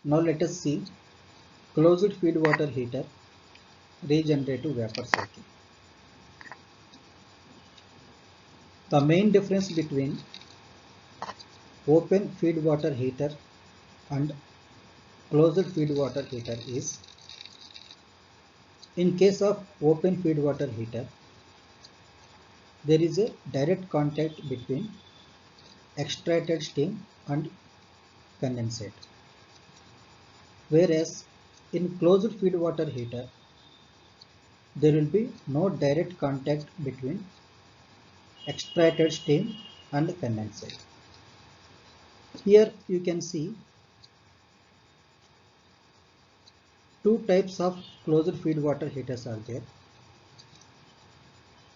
Now let us see closed feed water heater regenerative vapor cycle. The main difference between open feed water heater and closed feed water heater is, in case of open feed water heater, there is a direct contact between extracted steam and condensate. Whereas in closed feed water heater, there will be no direct contact between extracted steam and condensate. Here you can see two types of closed feed water heaters are there.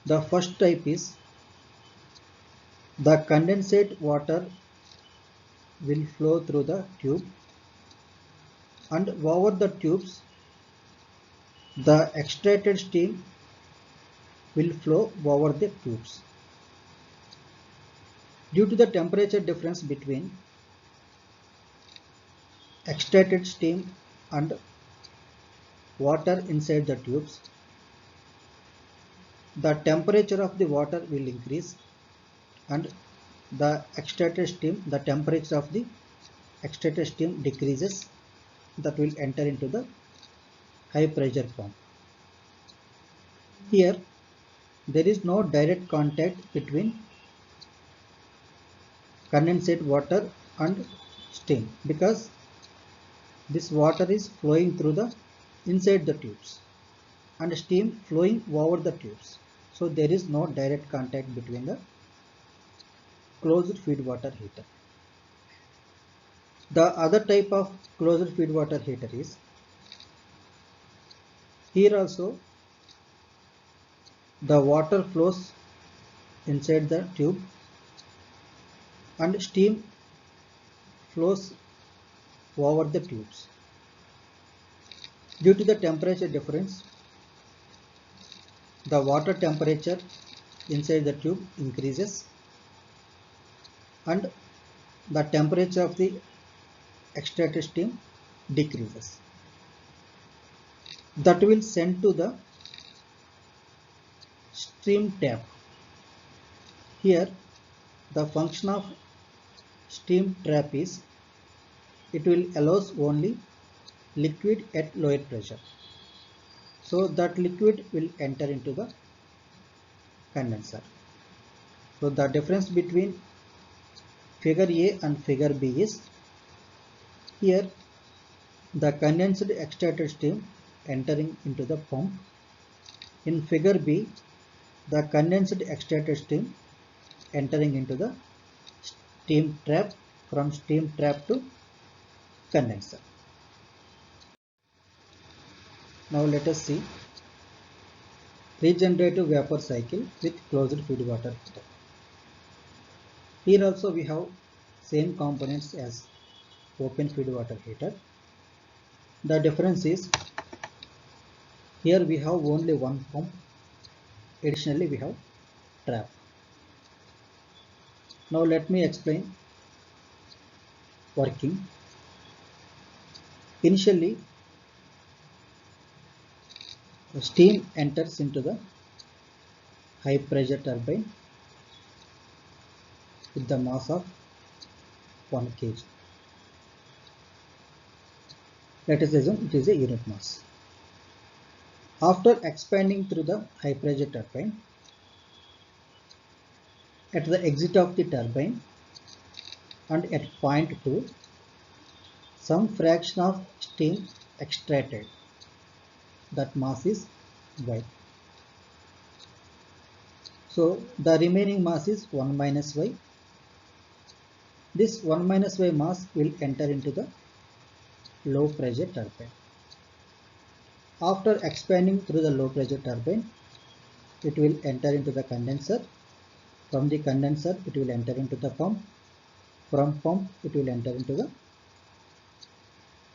The first type is the condensate water will flow through the tube, and over the tubes the extracted steam will flow over the tubes. Due to the temperature difference between extracted steam and water inside the tubes, the temperature of the water will increase, and the temperature of the extracted steam decreases. That will enter into the high pressure pump. Here there is no direct contact between condensate water and steam, because this water is flowing through the inside the tubes and steam flowing over the tubes. So there is no direct contact between the closed feed water heater. The other type of closed feed water heater is, here also the water flows inside the tube and steam flows over the tubes. Due to the temperature difference, the water temperature inside the tube increases and the temperature of the extracted steam decreases. That will send to the steam tap. Here the function of steam trap is, it will allows only liquid at lower pressure. So that liquid will enter into the condenser. So the difference between figure A and figure B is, here the condensed extracted steam entering into the pump. In figure B, the condensed extracted steam entering into the steam trap, from steam trap to condenser. Now let us see regenerative vapor cycle with closed feed water heater. Here also we have same components as open feed water heater. The difference is, here we have only one pump, additionally we have trap. Now let me explain working. Initially the steam enters into the high pressure turbine with the mass of 1 kg. Let us assume it is a unit mass. After expanding through the high pressure turbine, at the exit of the turbine and at point 2, some fraction of steam extracted, that mass is y. So the remaining mass is 1 minus y. This 1 minus y mass will enter into the low pressure turbine. After expanding through the low pressure turbine, it will enter into the condenser. From the condenser, it will enter into the pump. From pump, it will enter into the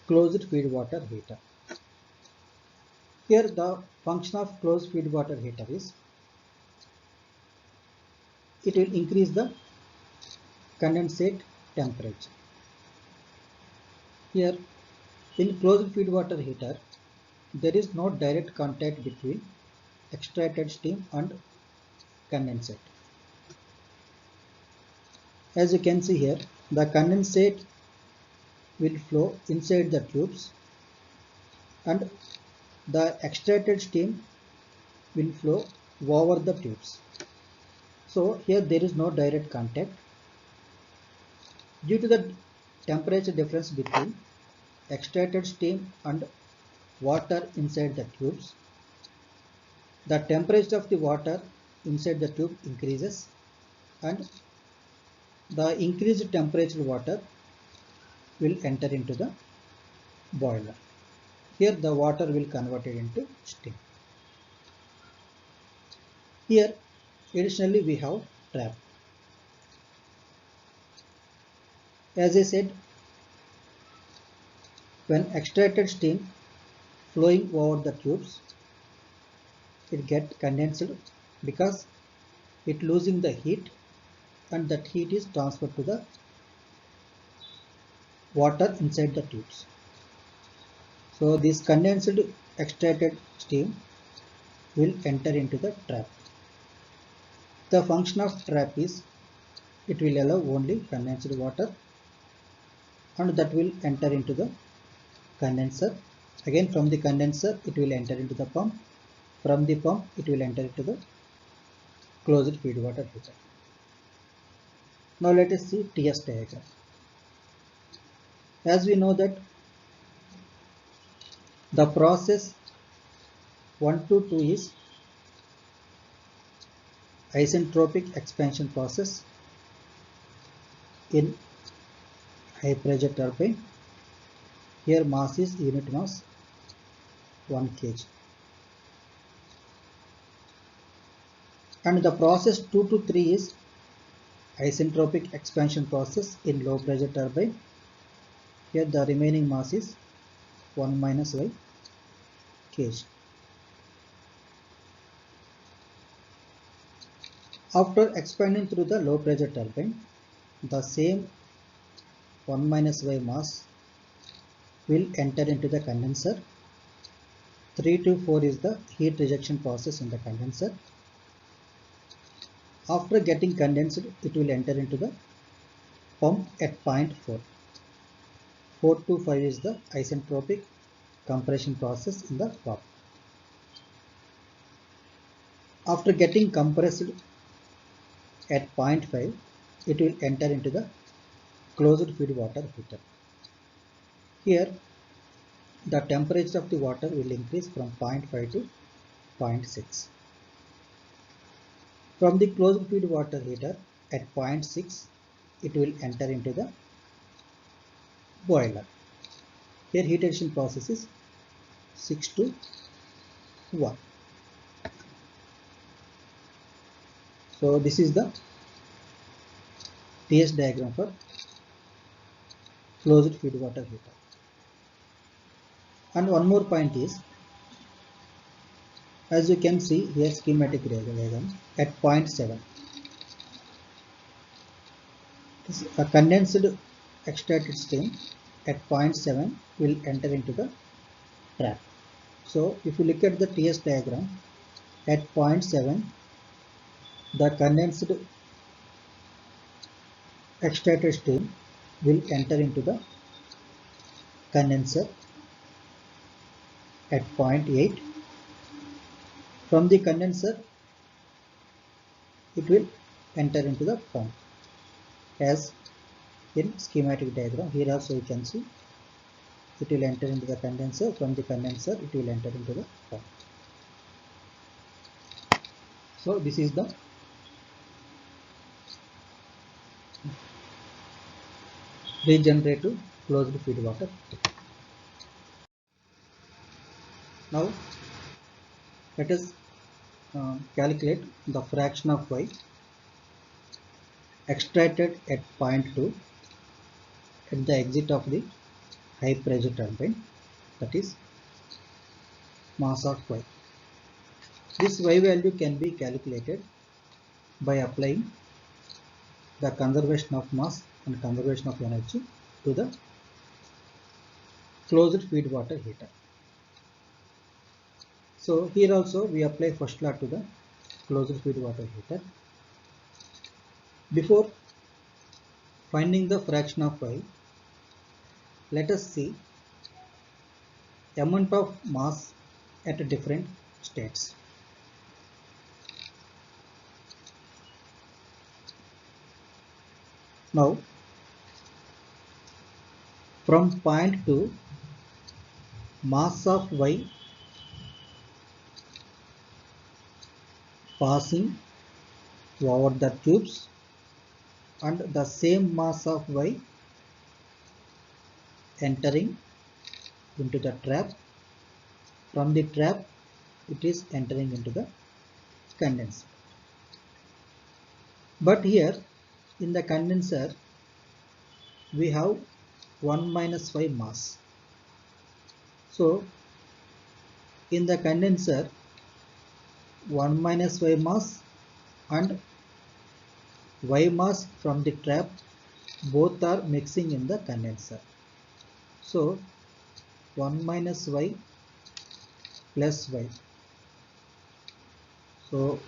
closed feed water heater. Here the function of closed feed water heater is, it will increase the condensate temperature. Here In closed feed water heater, there is no direct contact between extracted steam and condensate. As you can see here, the condensate will flow inside the tubes and the extracted steam will flow over the tubes. So here there is no direct contact. Due to the temperature difference between extracted steam and water inside the tubes, the temperature of the water inside the tube increases, and the increased temperature water will enter into the boiler. Here the water will convert it into steam. Here additionally we have trap. As I said, when extracted steam flowing over the tubes, it gets condensed because it losing the heat, and that heat is transferred to the water inside the tubes. So this condensed extracted steam will enter into the trap. The function of trap is it will allow only condensed water, and that will enter into the condenser. Again from the condenser it will enter into the pump. From the pump it will enter into the closed feed water heater. Now let us see TS diagram. As we know that the process 1 to 2 is isentropic expansion process in high pressure turbine. Here mass is unit mass 1 kg. And the process 2 to 3 is isentropic expansion process in low pressure turbine. Here the remaining mass is 1 minus y kg. After expanding through the low pressure turbine, the same 1 minus y mass will enter into the condenser. 3 to 4 is the heat rejection process in the condenser. After getting condensed, it will enter into the pump at point 4. 4 to 5 is the isentropic compression process in the pump. After getting compressed at point 5, it will enter into the closed feed water heater. Here the temperature of the water will increase from 0.5 to 0.6. From the closed feed water heater at 0.6, it will enter into the boiler. Here heat addition process is 6 to 1. So this is the TS diagram for closed feed water heater. And one more point is, as you can see here schematic diagram at 0.7, a condensed extracted steam at 0.7 will enter into the trap. So if you look at the TS diagram at 0.7, the condensed extracted steam will enter into the condenser at 0.8. From the condenser it will enter into the pump as in schematic diagram. Here also you can see it will enter into the condenser. From the condenser it will enter into the pump. So this is the regenerative closed feed water. Now let us calculate the fraction of y extracted at 0.2 at the exit of the high pressure turbine, that is mass of y. This y value can be calculated by applying the conservation of mass and conservation of energy to the closed feed water heater. So here also we apply first law to the closed feed water heater. Before finding the fraction of y, let us see amount of mass at different states. Now from point 2, mass of y passing over the tubes and the same mass of y entering into the trap. From the trap it is entering into the condenser. But here in the condenser we have 1 minus y mass. So in the condenser 1 minus y mass and y mass from the trap both are mixing in the condenser. So 1 minus y plus y. So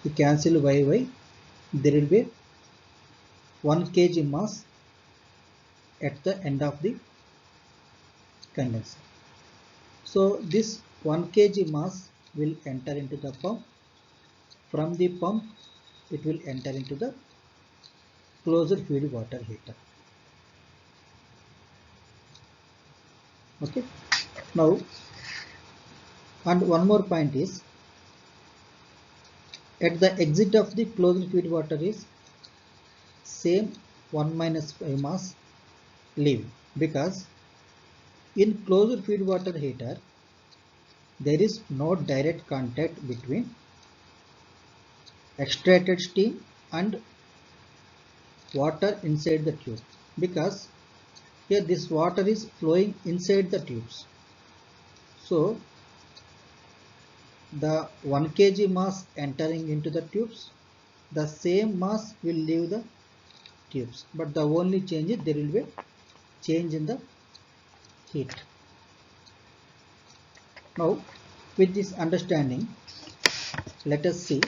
to cancel y, there will be 1 kg mass at the end of the condenser. So this 1 kg mass will enter into the pump. From the pump it will enter into the closed feed water heater. Okay. Now, and one more point is, at the exit of the closed feed water is same 1 minus y mass leave, because in closed feed water heater there is no direct contact between extracted steam and water inside the tube, because here this water is flowing inside the tubes. So the 1 kg mass entering into the tubes, the same mass will leave the tubes, but the only change is there will be change in the heat. Now with this understanding, let us see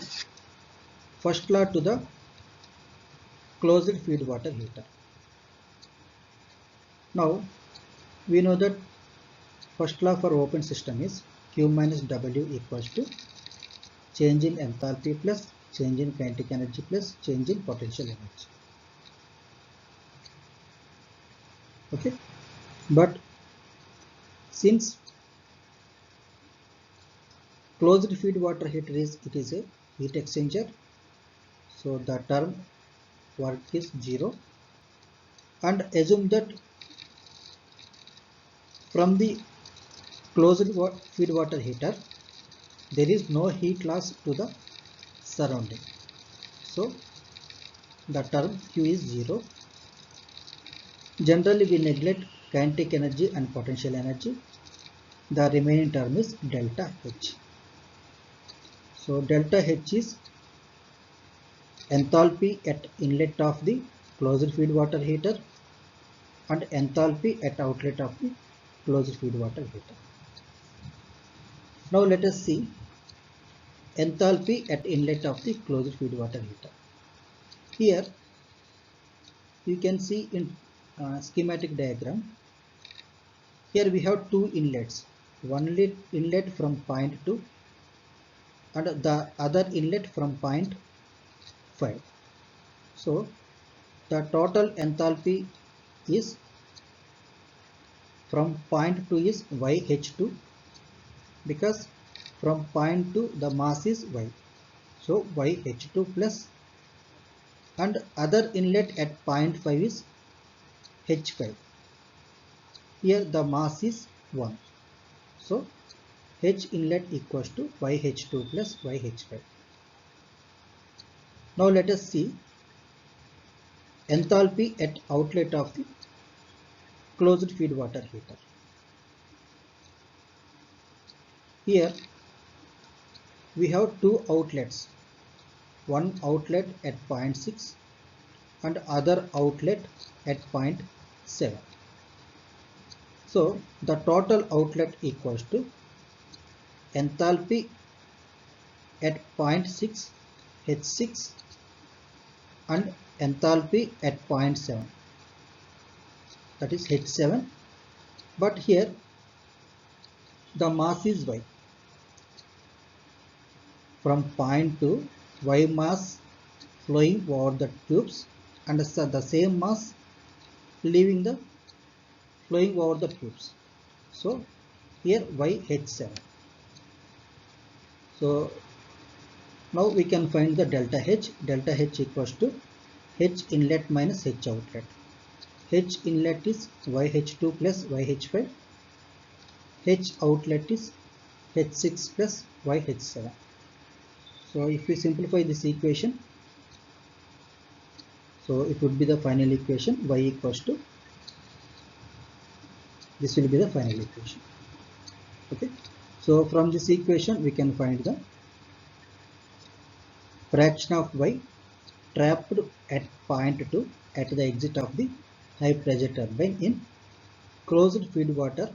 first law to the closed feed water heater. Now we know that first law for open system is Q minus W equals to change in enthalpy plus change in kinetic energy plus change in potential energy. Okay, but since closed feed water heater is a heat exchanger, so the term work is 0, and assume that from the closed feed water heater there is no heat loss to the surrounding, so the term Q is 0. Generally we neglect kinetic energy and potential energy. The remaining term is delta H. So delta H is enthalpy at inlet of the closed feed water heater and enthalpy at outlet of the closed feed water heater. Now let us see enthalpy at inlet of the closed feed water heater. Here you can see in schematic diagram, here we have two inlets, one inlet from point 2 and the other inlet from point 5. So the total enthalpy is from point 2 is YH2, because from point 2 the mass is Y, so YH2 plus, and other inlet at point 5 is H5. Here the mass is 1, so H inlet equals to YH2 plus YH5. Now let us see enthalpy at outlet of the closed feed water heater. Here we have two outlets, one outlet at point 6 and other outlet at point 7. So the total outlet equals to enthalpy at point 6 H6 and enthalpy at point 7, that is H7, but here the mass is Y. From point to Y mass flowing over the tubes and the same mass leaving the flowing over the tubes. So here Y H7. So now we can find the delta H. Delta H equals to H inlet minus H outlet. H inlet is YH2 plus YH5. H outlet is H6 plus YH7. So if we simplify this equation, so it would be the final equation Y equals to, this will be the final equation. Okay. So from this equation we can find the fraction of Y trapped at point 2 at the exit of the high pressure turbine in closed feed water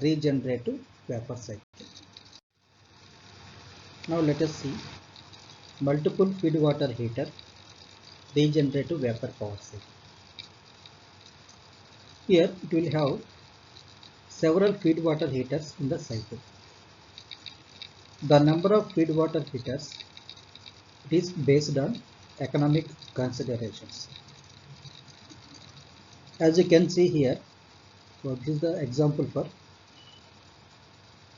regenerative vapor cycle. Now let us see multiple feed water heater regenerative vapor power cycle. Here it will have several feed water heaters in the cycle. The number of feed water heaters, it is based on economic considerations. As you can see here, so this is the example for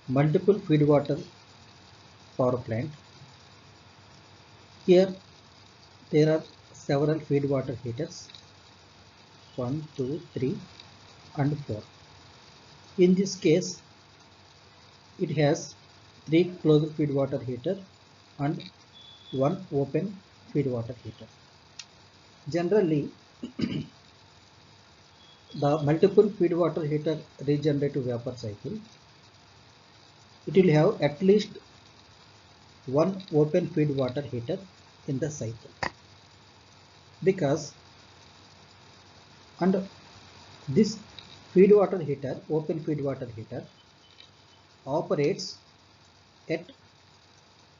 multiple feed water power plant. Here there are several feed water heaters, 1, 2, 3 and 4. In this case it has 3 closed feed water heater and 1 open feed water heater. Generally the multiple feed water heater regenerative vapor cycle, it will have at least 1 open feed water heater in the cycle, because and this feed water heater, open feed water heater, operates at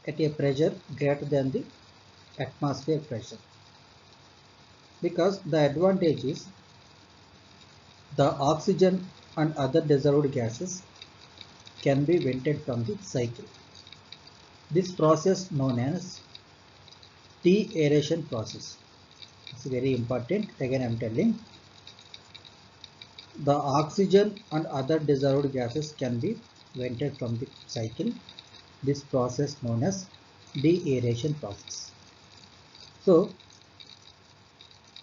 a pressure greater than the atmosphere pressure, because the advantage is the oxygen and other dissolved gases can be vented from the cycle. This process known as de-aeration process. It's very important. Again I am telling, the oxygen and other dissolved gases can be vented from the cycle. This process known as de-aeration process. So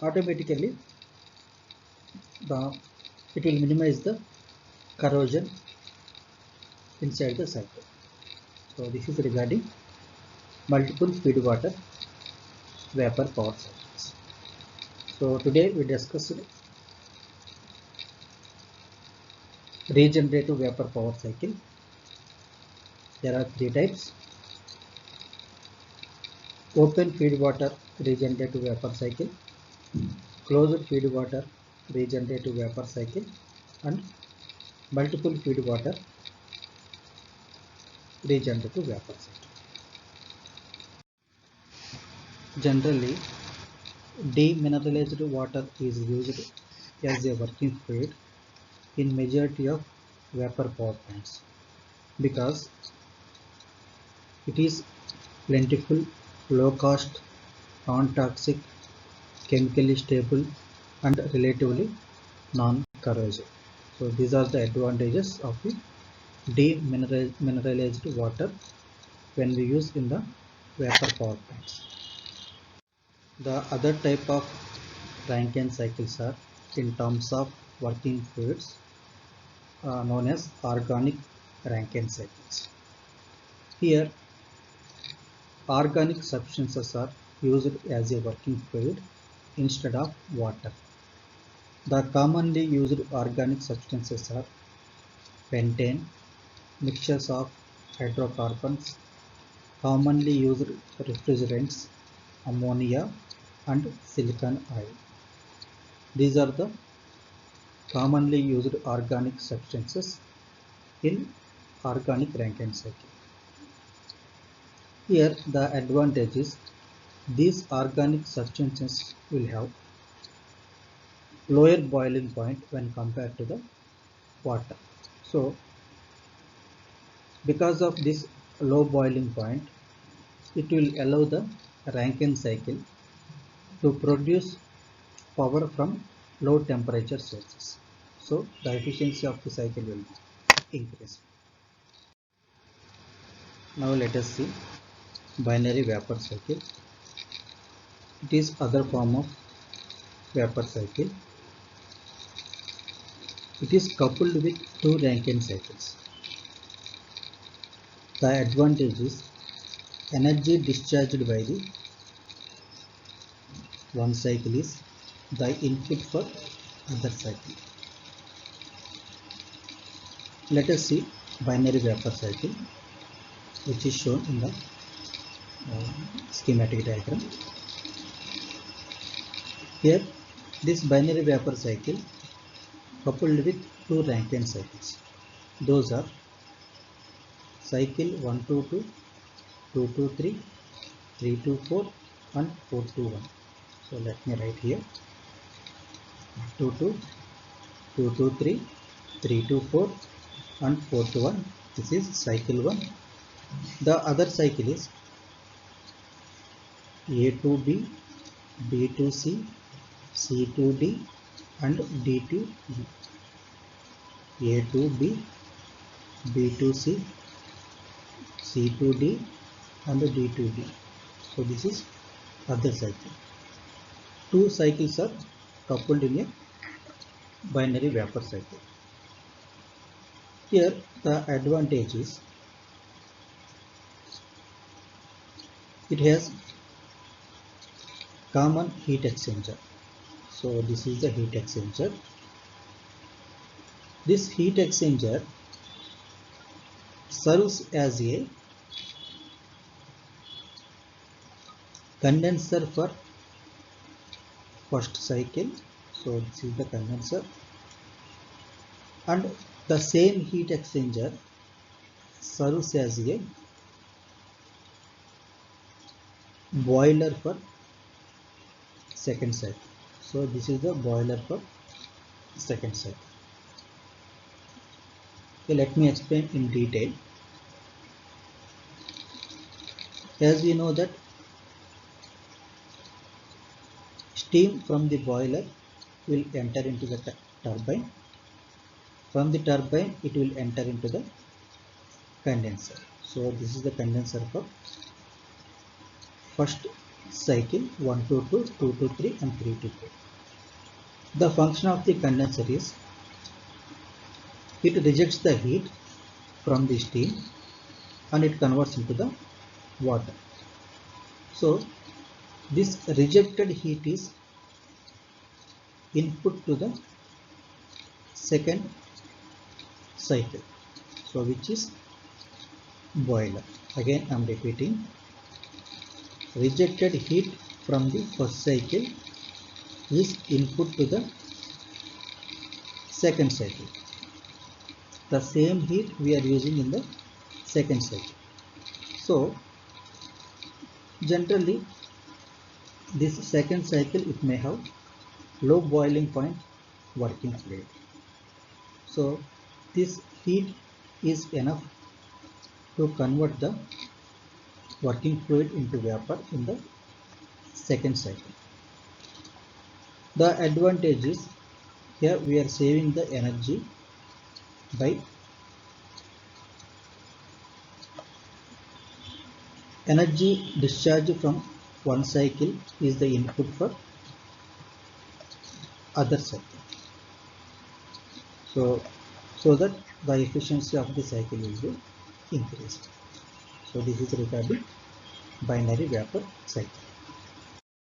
automatically it will minimize the corrosion inside the cycle. So this is regarding multiple feed water vapor power cycles. So today we discussed regenerative vapor power cycle. There are 3 types: open feed water regenerative vapor cycle, closed feed water regenerative vapor cycle, and multiple feed water regenerative vapor cycle. Generally, demineralized water is used as a working fluid in majority of vapor power plants because it is plentiful, low cost, non-toxic, chemically stable and relatively non-corrosive. So these are the advantages of the demineralized water when we use in the vapor power plants. The other type of Rankine cycles are in terms of working fluids known as organic Rankine cycles. Here organic substances are used as a working fluid instead of water. The commonly used organic substances are pentane, mixtures of hydrocarbons, commonly used refrigerants, ammonia and silicon oil. These are the commonly used organic substances in organic Rankine cycle. Here the advantage is these organic substances will have lower boiling point when compared to the water. So because of this low boiling point, it will allow the Rankine cycle to produce power from low temperature sources. So the efficiency of the cycle will increase. Now let us see binary vapor cycle. It is other form of vapor cycle. It is coupled with two Rankine cycles. The advantage is energy discharged by the one cycle is the input for other cycle. Let us see binary vapor cycle, which is shown in the schematic diagram. Here this binary vapor cycle coupled with two Rankine cycles. Those are cycle 122, 223, 324 and 421. So let me write here 122, 223, 324 and 421. This is cycle 1. The other cycle is A to B, B to C, C to D and D to E. A to B, B to C, C to D and D to D. So this is other cycle. Two cycles are coupled in a binary vapor cycle. Here the advantage is it has common heat exchanger. So this is the heat exchanger. This heat exchanger serves as a condenser for first cycle. So this is the condenser, and the same heat exchanger serves as a boiler for second cycle. So this is the boiler for second cycle. Okay, let me explain in detail. As we know that steam from the boiler will enter into the turbine. From the turbine it will enter into the condenser. So this is the condenser for first cycle 122, 223 and 324. The function of the condenser is it rejects the heat from the steam and it converts into the water. So this rejected heat is input to the second cycle, so which is boiler. Again I am repeating, rejected heat from the first cycle is input to the second cycle. The same heat we are using in the second cycle. So generally this second cycle it may have low boiling point working fluid. So this heat is enough to convert the working fluid into vapor in the second cycle. The advantage is here we are saving the energy by energy discharge from one cycle is the input for other cycle. So that the efficiency of the cycle will be increased. So this is regarding binary vapor cycle.